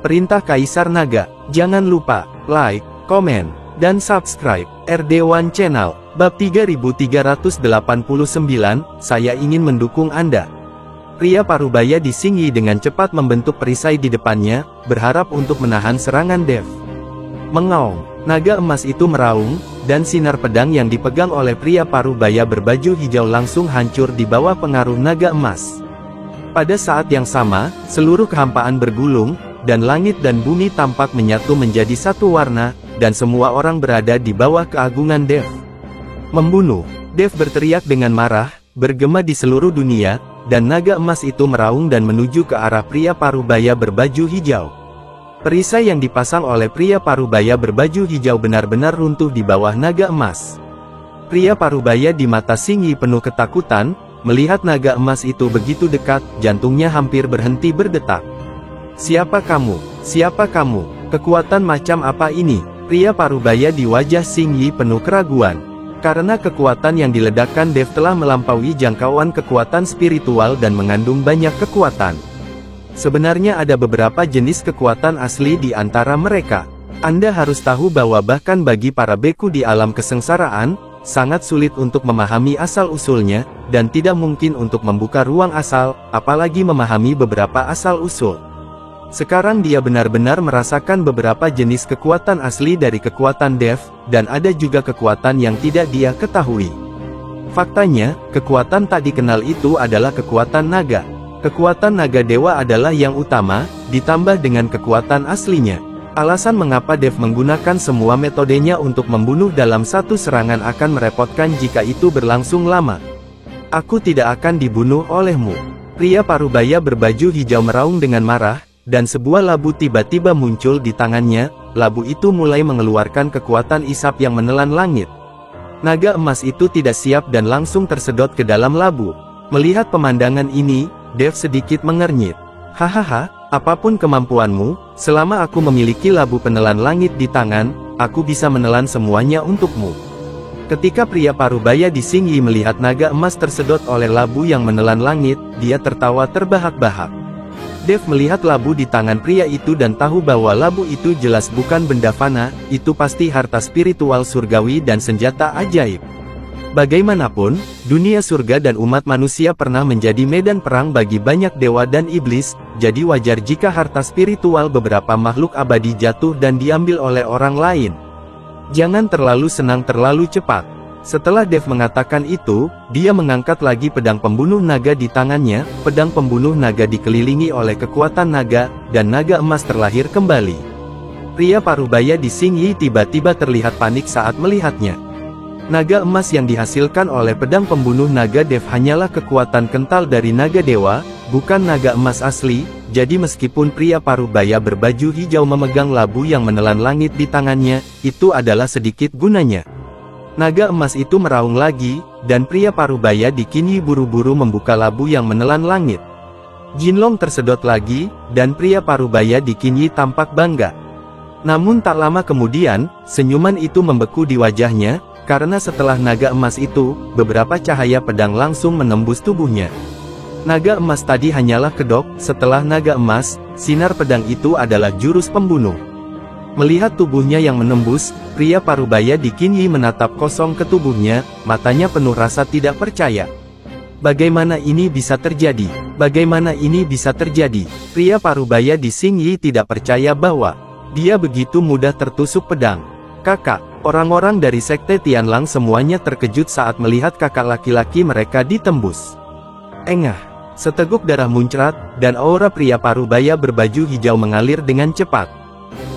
Perintah Kaisar Naga. Jangan lupa, like, komen, dan subscribe, RD1 Channel. Bab 3389, saya ingin mendukung Anda. Pria Parubaya disinggi dengan cepat membentuk perisai di depannya, berharap untuk menahan serangan Dev. Mengaung, naga emas itu meraung, dan sinar pedang yang dipegang oleh pria Parubaya berbaju hijau langsung hancur di bawah pengaruh naga emas. Pada saat yang sama, seluruh kehampaan bergulung, dan langit dan bumi tampak menyatu menjadi satu warna, dan semua orang berada di bawah keagungan Dev. Membunuh, Dev berteriak dengan marah, bergema di seluruh dunia, dan naga emas itu meraung dan menuju ke arah pria Parubaya berbaju hijau. Perisai yang dipasang oleh pria Parubaya berbaju hijau benar-benar runtuh di bawah naga emas. Pria Parubaya di mata Singgi penuh ketakutan, melihat naga emas itu begitu dekat, jantungnya hampir berhenti berdetak. Siapa kamu? Siapa kamu? Kekuatan macam apa ini? Pria Parubaya di wajah Singgi penuh keraguan. Karena kekuatan yang diledakkan Dev telah melampaui jangkauan kekuatan spiritual dan mengandung banyak kekuatan. Sebenarnya ada beberapa jenis kekuatan asli di antara mereka. Anda harus tahu bahwa bahkan bagi para beku di alam kesengsaraan, sangat sulit untuk memahami asal-usulnya, dan tidak mungkin untuk membuka ruang asal, apalagi memahami beberapa asal-usul. Sekarang dia benar-benar merasakan beberapa jenis kekuatan asli dari kekuatan Dev, dan ada juga kekuatan yang tidak dia ketahui. Faktanya, kekuatan tak dikenal itu adalah kekuatan naga. Kekuatan naga dewa adalah yang utama, ditambah dengan kekuatan aslinya. Alasan mengapa Dev menggunakan semua metodenya untuk membunuh dalam satu serangan akan merepotkan jika itu berlangsung lama. Aku tidak akan dibunuh olehmu. Pria Parubaya berbaju hijau meraung dengan marah, dan sebuah labu tiba-tiba muncul di tangannya. Labu itu mulai mengeluarkan kekuatan isap yang menelan langit. Naga emas itu tidak siap dan langsung tersedot ke dalam labu. Melihat pemandangan ini, Dev sedikit mengernyit. Hahaha, apapun kemampuanmu, selama aku memiliki labu penelan langit di tangan, aku bisa menelan semuanya untukmu. Ketika pria Parubaya di Singgi melihat naga emas tersedot oleh labu yang menelan langit, dia tertawa terbahak-bahak. Dev melihat labu di tangan pria itu dan tahu bahwa labu itu jelas bukan benda fana, itu pasti harta spiritual surgawi dan senjata ajaib. Bagaimanapun, dunia surga dan umat manusia pernah menjadi medan perang bagi banyak dewa dan iblis, jadi wajar jika harta spiritual beberapa makhluk abadi jatuh dan diambil oleh orang lain. Jangan terlalu senang terlalu cepat. Setelah Dev mengatakan itu, dia mengangkat lagi pedang pembunuh naga di tangannya. Pedang pembunuh naga dikelilingi oleh kekuatan naga, dan naga emas terlahir kembali. Pria Parubaya di Singgi tiba-tiba terlihat panik saat melihatnya. Naga emas yang dihasilkan oleh pedang pembunuh naga Dev hanyalah kekuatan kental dari naga dewa, bukan naga emas asli. Jadi meskipun pria Parubaya berbaju hijau memegang labu yang menelan langit di tangannya, itu adalah sedikit gunanya. Naga emas itu meraung lagi, dan pria Parubaya di Kini buru-buru membuka labu yang menelan langit. Jinlong tersedot lagi, dan pria Parubaya di Kini tampak bangga. Namun tak lama kemudian, senyuman itu membeku di wajahnya, karena setelah naga emas itu, beberapa cahaya pedang langsung menembus tubuhnya. Naga emas tadi hanyalah kedok, setelah naga emas, sinar pedang itu adalah jurus pembunuh. Melihat tubuhnya yang menembus, pria Parubaya di Kini menatap kosong ke tubuhnya, matanya penuh rasa tidak percaya. Bagaimana ini bisa terjadi? Bagaimana ini bisa terjadi? Pria Parubaya di Singgi tidak percaya bahwa dia begitu mudah tertusuk pedang. Kakak, orang-orang dari Sekte Tianlang semuanya terkejut saat melihat kakak laki-laki mereka ditembus. Engah, seteguk darah muncrat, dan aura pria Parubaya berbaju hijau mengalir dengan cepat.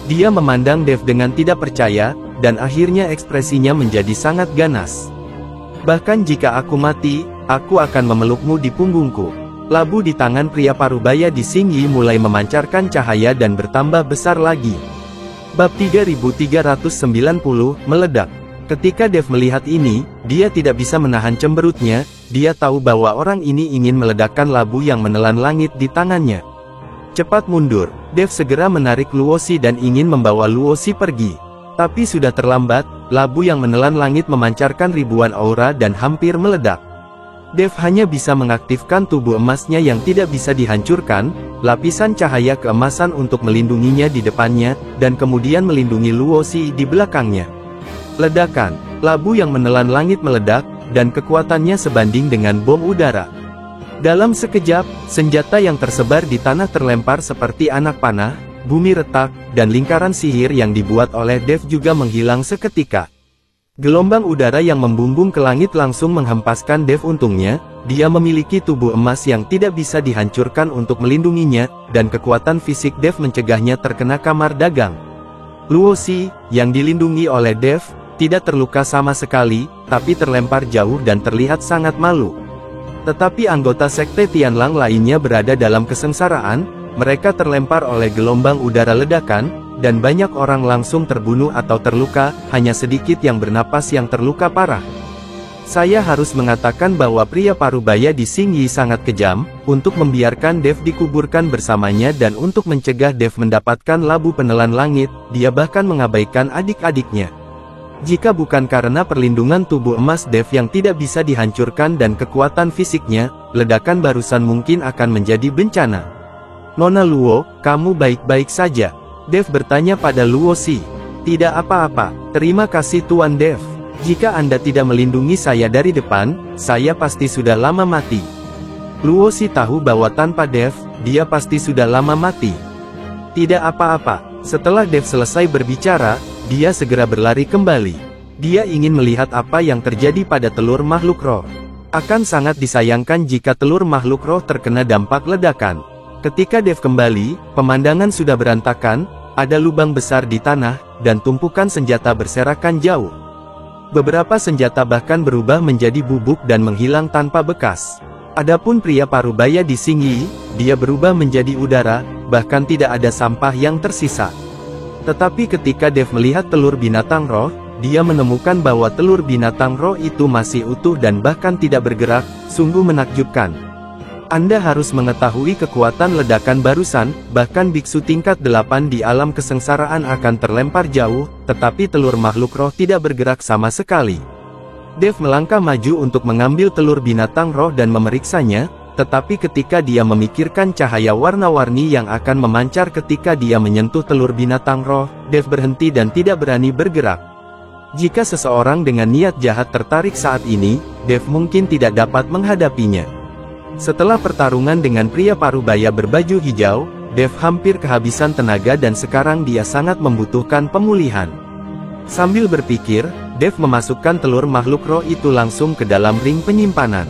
Dia memandang Dev dengan tidak percaya, dan akhirnya ekspresinya menjadi sangat ganas. Bahkan jika aku mati, aku akan memelukmu di punggungku. Labu di tangan pria Parubaya di Singgi mulai memancarkan cahaya dan bertambah besar lagi. Bab 3390, meledak. Ketika Dev melihat ini, dia tidak bisa menahan cemberutnya. Dia tahu bahwa orang ini ingin meledakkan labu yang menelan langit di tangannya. Cepat mundur, Dev segera menarik Luosi dan ingin membawa Luosi pergi. Tapi sudah terlambat, labu yang menelan langit memancarkan ribuan aura dan hampir meledak. Dev hanya bisa mengaktifkan tubuh emasnya yang tidak bisa dihancurkan, lapisan cahaya keemasan untuk melindunginya di depannya, dan kemudian melindungi Luo Xi di belakangnya. Ledakan, labu yang menelan langit meledak, dan kekuatannya sebanding dengan bom udara. Dalam sekejap, senjata yang tersebar di tanah terlempar seperti anak panah, bumi retak, dan lingkaran sihir yang dibuat oleh Dev juga menghilang seketika. Gelombang udara yang membumbung ke langit langsung menghempaskan Dev. Untungnya, dia memiliki tubuh emas yang tidak bisa dihancurkan untuk melindunginya, dan kekuatan fisik Dev mencegahnya terkena kamar dagang. Luo Xi, yang dilindungi oleh Dev, tidak terluka sama sekali, tapi terlempar jauh dan terlihat sangat malu. Tetapi anggota sekte Tianlang lainnya berada dalam kesengsaraan, mereka terlempar oleh gelombang udara ledakan, dan banyak orang langsung terbunuh atau terluka, hanya sedikit yang bernapas yang terluka parah. Saya harus mengatakan bahwa pria parubaya di Xingyi sangat kejam, untuk membiarkan Dev dikuburkan bersamanya dan untuk mencegah Dev mendapatkan labu penelan langit, dia bahkan mengabaikan adik-adiknya. Jika bukan karena perlindungan tubuh emas Dev yang tidak bisa dihancurkan dan kekuatan fisiknya, ledakan barusan mungkin akan menjadi bencana. Nona Luo, kamu baik-baik saja? Dev bertanya pada Luo Xi. Tidak apa-apa, terima kasih Tuan Dev. Jika Anda tidak melindungi saya dari depan, saya pasti sudah lama mati. Luo Xi tahu bahwa tanpa Dev, dia pasti sudah lama mati. Tidak apa-apa, setelah Dev selesai berbicara, dia segera berlari kembali. Dia ingin melihat apa yang terjadi pada telur makhluk roh. Akan sangat disayangkan jika telur makhluk roh terkena dampak ledakan. Ketika Dev kembali, pemandangan sudah berantakan, ada lubang besar di tanah, dan tumpukan senjata berserakan jauh. Beberapa senjata bahkan berubah menjadi bubuk dan menghilang tanpa bekas. Adapun pria parubaya di Xingyi, dia berubah menjadi udara, bahkan tidak ada sampah yang tersisa. Tetapi ketika Dev melihat telur binatang roh, dia menemukan bahwa telur binatang roh itu masih utuh dan bahkan tidak bergerak, sungguh menakjubkan. Anda harus mengetahui kekuatan ledakan barusan, bahkan biksu tingkat 8 di alam kesengsaraan akan terlempar jauh, tetapi telur makhluk roh tidak bergerak sama sekali. Dev melangkah maju untuk mengambil telur binatang roh dan memeriksanya, tetapi ketika dia memikirkan cahaya warna-warni yang akan memancar ketika dia menyentuh telur binatang roh, Dev berhenti dan tidak berani bergerak. Jika seseorang dengan niat jahat tertarik saat ini, Dev mungkin tidak dapat menghadapinya. Setelah pertarungan dengan pria parubaya berbaju hijau, Dev hampir kehabisan tenaga dan sekarang dia sangat membutuhkan pemulihan. Sambil berpikir, Dev memasukkan telur makhluk roh itu langsung ke dalam ring penyimpanan.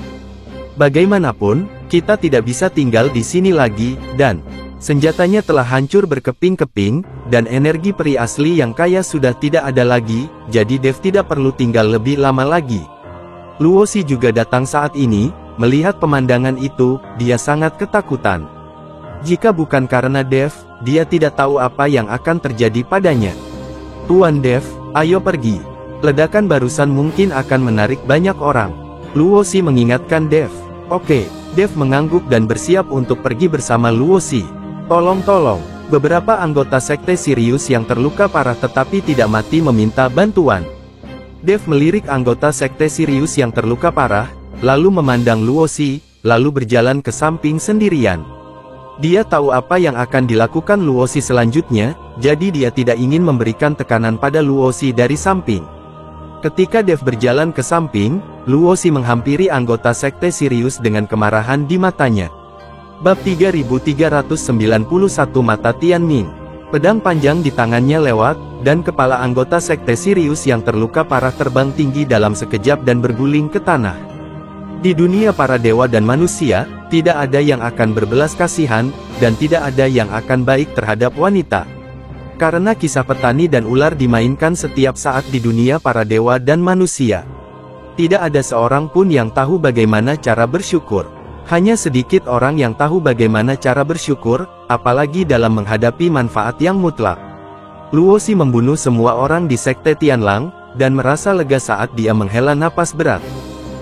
Bagaimanapun, kita tidak bisa tinggal di sini lagi, dan senjatanya telah hancur berkeping-keping, dan energi peri asli yang kaya sudah tidak ada lagi, jadi Dev tidak perlu tinggal lebih lama lagi. Luo Xi juga datang saat ini. Melihat pemandangan itu, dia sangat ketakutan. Jika bukan karena Dev, dia tidak tahu apa yang akan terjadi padanya. Tuan Dev, ayo pergi. Ledakan barusan mungkin akan menarik banyak orang. Luo Xi mengingatkan Dev. Oke, Dev mengangguk dan bersiap untuk pergi bersama Luo Xi. Tolong. Beberapa anggota sekte Sirius yang terluka parah tetapi tidak mati meminta bantuan. Dev melirik anggota sekte Sirius yang terluka parah, lalu memandang Luo Xi, lalu berjalan ke samping sendirian. Dia tahu apa yang akan dilakukan Luo Xi selanjutnya, jadi dia tidak ingin memberikan tekanan pada Luo Xi dari samping. Ketika Dev berjalan ke samping, Luo Xi menghampiri anggota sekte Sirius dengan kemarahan di matanya. Bab 3391 Mata Tianming. Pedang panjang di tangannya lewat, dan kepala anggota sekte Sirius yang terluka parah terbang tinggi dalam sekejap dan berguling ke tanah. Di dunia para dewa dan manusia, tidak ada yang akan berbelas kasihan, dan tidak ada yang akan baik terhadap wanita. Karena kisah petani dan ular dimainkan setiap saat di dunia para dewa dan manusia. Tidak ada seorang pun yang tahu bagaimana cara bersyukur. Hanya sedikit orang yang tahu bagaimana cara bersyukur, apalagi dalam menghadapi manfaat yang mutlak. Luo Xi membunuh semua orang di sekte Tianlang, dan merasa lega saat dia menghela napas berat.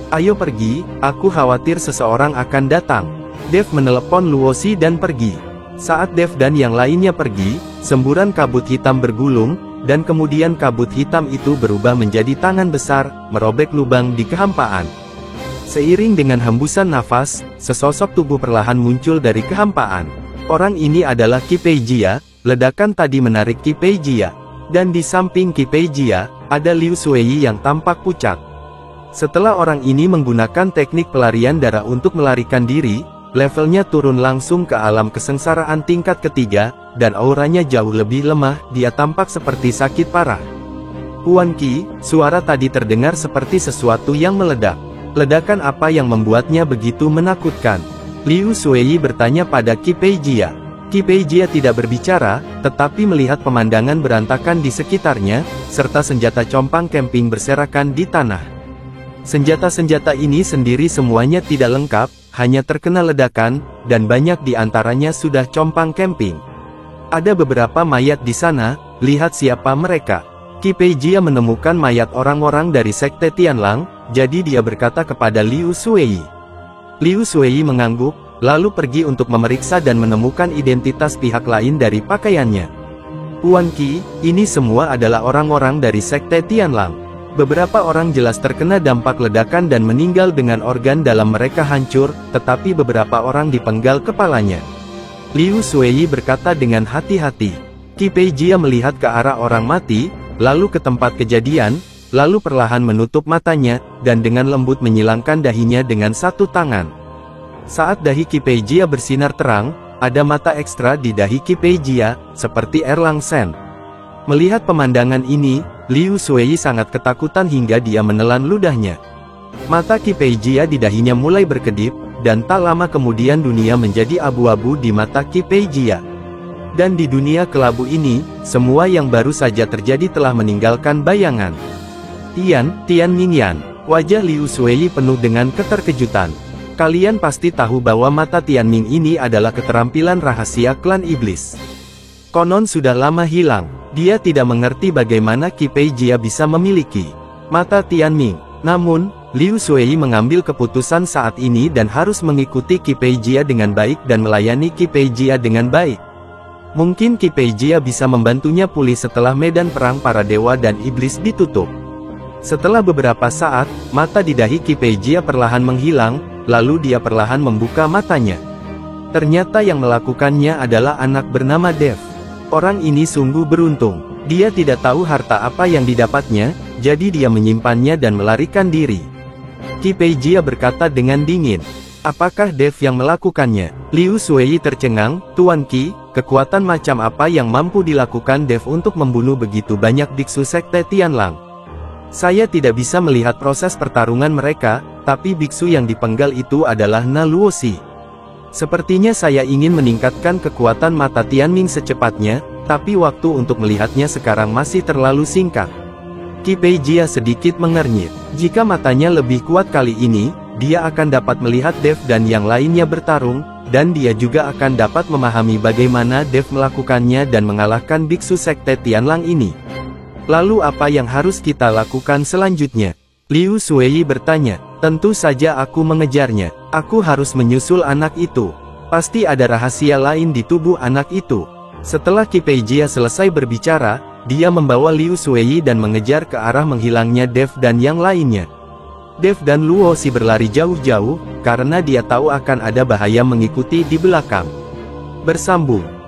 Ayo pergi, aku khawatir seseorang akan datang. Dev menelepon Luo Xi dan pergi. Saat Dev dan yang lainnya pergi, semburan kabut hitam bergulung, dan kemudian kabut hitam itu berubah menjadi tangan besar, merobek lubang di kehampaan. Seiring dengan hembusan nafas, sesosok tubuh perlahan muncul dari kehampaan. Orang ini adalah Qi Peijia. Ledakan tadi menarik Qi Peijia. Dan di samping Qi Peijia, ada Liu Shuei yang tampak pucat. Setelah orang ini menggunakan teknik pelarian darah untuk melarikan diri, levelnya turun langsung ke alam kesengsaraan tingkat ketiga, dan auranya jauh lebih lemah, dia tampak seperti sakit parah. Huan Qi, suara tadi terdengar seperti sesuatu yang meledak. Ledakan apa yang membuatnya begitu menakutkan? Liu Shuei bertanya pada Qi Peijia. Qi Peijia tidak berbicara, tetapi melihat pemandangan berantakan di sekitarnya, serta senjata compang camping berserakan di tanah. Senjata-senjata ini sendiri semuanya tidak lengkap, hanya terkena ledakan, dan banyak di antaranya sudah compang camping. Ada beberapa mayat di sana, lihat siapa mereka. Qi Peijia menemukan mayat orang-orang dari Sekte Tianlang, jadi dia berkata kepada Liu Shuei. Liu Shuei mengangguk, lalu pergi untuk memeriksa dan menemukan identitas pihak lain dari pakaiannya. Huan Qi, ini semua adalah orang-orang dari Sekte Tianlang. Beberapa orang jelas terkena dampak ledakan dan meninggal dengan organ dalam mereka hancur, tetapi beberapa orang dipenggal kepalanya. Liu Shuei berkata dengan hati-hati. Qi Peijia melihat ke arah orang mati, lalu ke tempat kejadian, lalu perlahan menutup matanya, dan dengan lembut menyilangkan dahinya dengan satu tangan. Saat dahi Qi Peijia bersinar terang, ada mata ekstra di dahi Qi Peijia, seperti Erlang Shen. Melihat pemandangan ini, Liu Shuei sangat ketakutan hingga dia menelan ludahnya. Mata Qi Peijia di dahinya mulai berkedip, dan tak lama kemudian dunia menjadi abu-abu di mata Qi Peijia. Dan di dunia kelabu ini, semua yang baru saja terjadi telah meninggalkan bayangan. Tian Ningyan. Wajah Liu Shuei penuh dengan keterkejutan. Kalian pasti tahu bahwa mata Tianming ini adalah keterampilan rahasia klan iblis. Konon sudah lama hilang. Dia tidak mengerti bagaimana Qi Peijia bisa memiliki mata Tianming. Namun, Liu Shuei mengambil keputusan saat ini dan harus mengikuti Qi Peijia dengan baik dan melayani Qi Peijia dengan baik. Mungkin Qi Peijia bisa membantunya pulih setelah medan perang para dewa dan iblis ditutup. Setelah beberapa saat, mata di dahi Qi Peijia perlahan menghilang, lalu dia perlahan membuka matanya. Ternyata yang melakukannya adalah anak bernama Dev. Orang ini sungguh beruntung. Dia tidak tahu harta apa yang didapatnya, jadi dia menyimpannya dan melarikan diri. Qi Peijia berkata dengan dingin. Apakah Dev yang melakukannya? Liu Shuei tercengang. Tuan Qi, kekuatan macam apa yang mampu dilakukan Dev untuk membunuh begitu banyak biksu Sekte Tianlang? Saya tidak bisa melihat proses pertarungan mereka, tapi biksu yang dipenggal itu adalah Na Luosi. Sepertinya saya ingin meningkatkan kekuatan mata Tianming secepatnya, tapi waktu untuk melihatnya sekarang masih terlalu singkat. Qi Peijia sedikit mengernyit. Jika matanya lebih kuat kali ini, dia akan dapat melihat Dev dan yang lainnya bertarung, dan dia juga akan dapat memahami bagaimana Dev melakukannya dan mengalahkan biksu Sekte Tianlang ini. Lalu apa yang harus kita lakukan selanjutnya? Liu Shuei bertanya. Tentu saja aku mengejarnya. Aku harus menyusul anak itu. Pasti ada rahasia lain di tubuh anak itu. Setelah Qi Peijia selesai berbicara, dia membawa Liu Shuei dan mengejar ke arah menghilangnya Dev dan yang lainnya. Dev dan Luosi berlari jauh-jauh, karena dia tahu akan ada bahaya mengikuti di belakang. Bersambung.